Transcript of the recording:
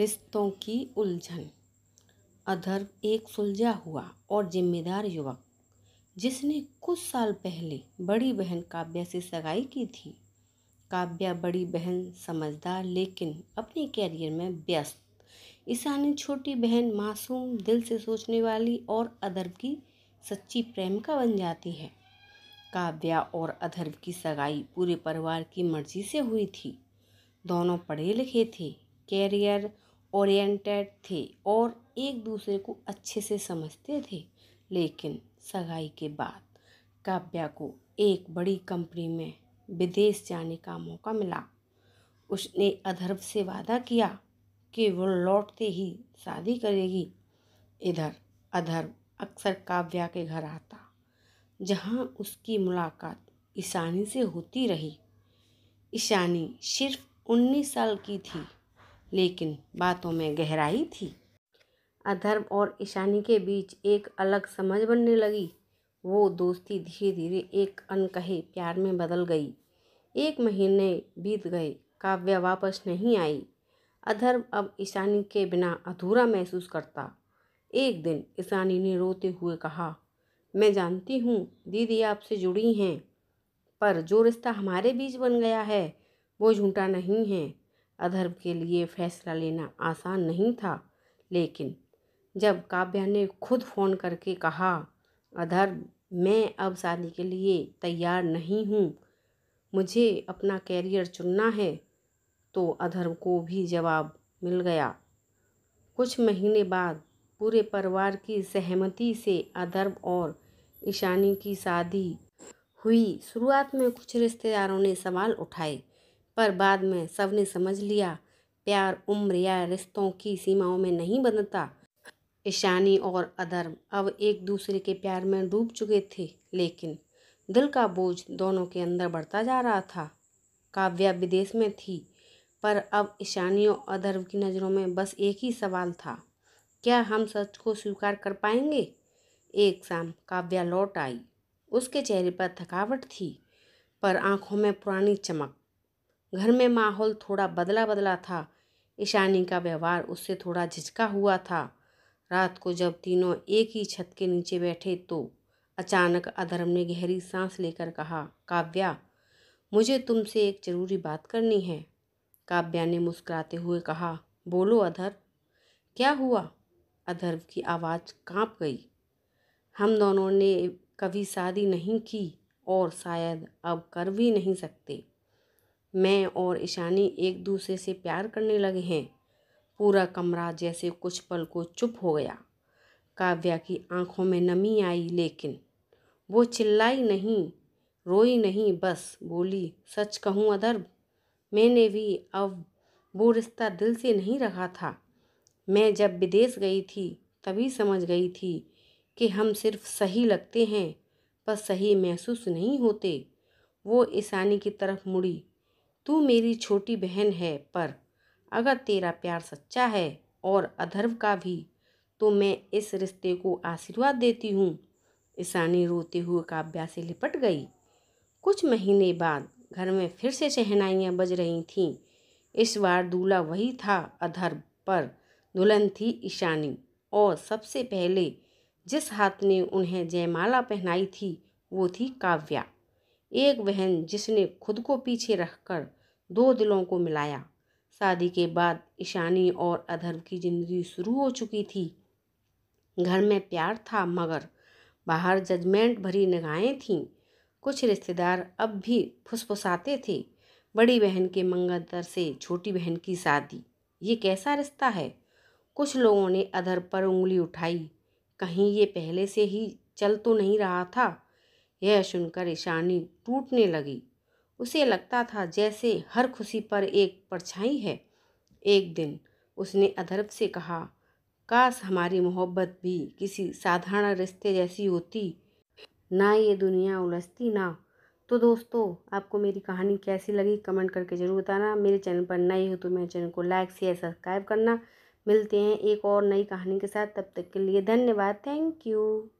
रिश्तों की उलझन। अधर्व एक सुलझा हुआ और जिम्मेदार युवक जिसने कुछ साल पहले बड़ी बहन काव्या से सगाई की थी। काव्या बड़ी बहन समझदार लेकिन अपने कैरियर में व्यस्त, ईशानी छोटी बहन मासूम दिल से सोचने वाली और अधर्व की सच्ची प्रेमिका बन जाती है। काव्या और अधर्व की सगाई पूरे परिवार की मर्जी से हुई थी। दोनों पढ़े लिखे थे, कैरियर ओरिएंटेड थे और एक दूसरे को अच्छे से समझते थे। लेकिन सगाई के बाद काव्या को एक बड़ी कंपनी में विदेश जाने का मौका मिला। उसने अधर्व से वादा किया कि वो लौटते ही शादी करेगी। इधर अधर्व अक्सर काव्या के घर आता, जहां उसकी मुलाकात ईशानी से होती रही। ईशानी सिर्फ 19 साल की थी, लेकिन बातों में गहराई थी। अधर्व और ईशानी के बीच एक अलग समझ बनने लगी। वो दोस्ती धीरे धीरे एक अनकहे प्यार में बदल गई। 1 महीने बीत गए, काव्या वापस नहीं आई। अधर्व अब ईशानी के बिना अधूरा महसूस करता। एक दिन ईशानी ने रोते हुए कहा, मैं जानती हूँ दीदी आपसे जुड़ी हैं, पर जो रिश्ता हमारे बीच बन गया है वो झूठा नहीं है। अधर्व के लिए फैसला लेना आसान नहीं था, लेकिन जब काव्या ने खुद फ़ोन करके कहा, अधर्व मैं अब शादी के लिए तैयार नहीं हूँ, मुझे अपना कैरियर चुनना है, तो अधर्व को भी जवाब मिल गया। कुछ महीने बाद पूरे परिवार की सहमति से अधर्व और ईशानी की शादी हुई। शुरुआत में कुछ रिश्तेदारों ने सवाल उठाए, पर बाद में सबने समझ लिया, प्यार उम्र या रिश्तों की सीमाओं में नहीं बनता। ईशानी और अधर्व अब एक दूसरे के प्यार में डूब चुके थे, लेकिन दिल का बोझ दोनों के अंदर बढ़ता जा रहा था। काव्या विदेश में थी, पर अब ईशानी और अधर्व की नज़रों में बस एक ही सवाल था, क्या हम सच को स्वीकार कर पाएंगे। एक शाम काव्या लौट आई। उसके चेहरे पर थकावट थी, पर आंखों में पुरानी चमक। घर में माहौल थोड़ा बदला बदला था। ईशानी का व्यवहार उससे थोड़ा झिझका हुआ था। रात को जब तीनों एक ही छत के नीचे बैठे तो अचानक अधर्व ने गहरी सांस लेकर कहा, काव्या मुझे तुमसे एक ज़रूरी बात करनी है। काव्या ने मुस्कुराते हुए कहा, बोलो अधर्व, क्या हुआ। अधर्व की आवाज़ कांप गई। हम दोनों ने कभी शादी नहीं की और शायद अब कर भी नहीं सकते। मैं और ईशानी एक दूसरे से प्यार करने लगे हैं। पूरा कमरा जैसे कुछ पल को चुप हो गया। काव्या की आंखों में नमी आई, लेकिन वो चिल्लाई नहीं, रोई नहीं, बस बोली, सच कहूँ अधर्व, मैंने भी अब वो रिश्ता दिल से नहीं रखा था। मैं जब विदेश गई थी तभी समझ गई थी कि हम सिर्फ सही लगते हैं, पर सही महसूस नहीं होते। वो ईशानी की तरफ मुड़ी, तू मेरी छोटी बहन है, पर अगर तेरा प्यार सच्चा है और अधर्व का भी, तो मैं इस रिश्ते को आशीर्वाद देती हूँ। ईशानी रोते हुए काव्या से लिपट गई। कुछ महीने बाद घर में फिर से शहनाइयाँ बज रही थीं। इस बार दूल्हा वही था अधर्व, पर दुल्हन थी ईशानी। और सबसे पहले जिस हाथ ने उन्हें जयमाला पहनाई थी वो थी काव्या, एक बहन जिसने खुद को पीछे रखकर 2 दिलों को मिलाया। शादी के बाद ईशानी और अधर्व की जिंदगी शुरू हो चुकी थी। घर में प्यार था, मगर बाहर जजमेंट भरी निगाहें थीं। कुछ रिश्तेदार अब भी फुसफुसाते थे, बड़ी बहन के मंगलतर से छोटी बहन की शादी, ये कैसा रिश्ता है। कुछ लोगों ने अधर्व पर उंगली उठाई, कहीं ये पहले से ही चल तो नहीं रहा था। यह सुनकर ईशानी टूटने लगी। उसे लगता था जैसे हर खुशी पर एक परछाई है। एक दिन उसने अधर्व से कहा, काश हमारी मोहब्बत भी किसी साधारण रिश्ते जैसी होती, ना ये दुनिया उलझती ना। तो दोस्तों, आपको मेरी कहानी कैसी लगी कमेंट करके ज़रूर बताना। मेरे चैनल पर नए हो तो मेरे चैनल को लाइक शेयर सब्सक्राइब करना। मिलते हैं एक और नई कहानी के साथ, तब तक के लिए धन्यवाद। Thank you.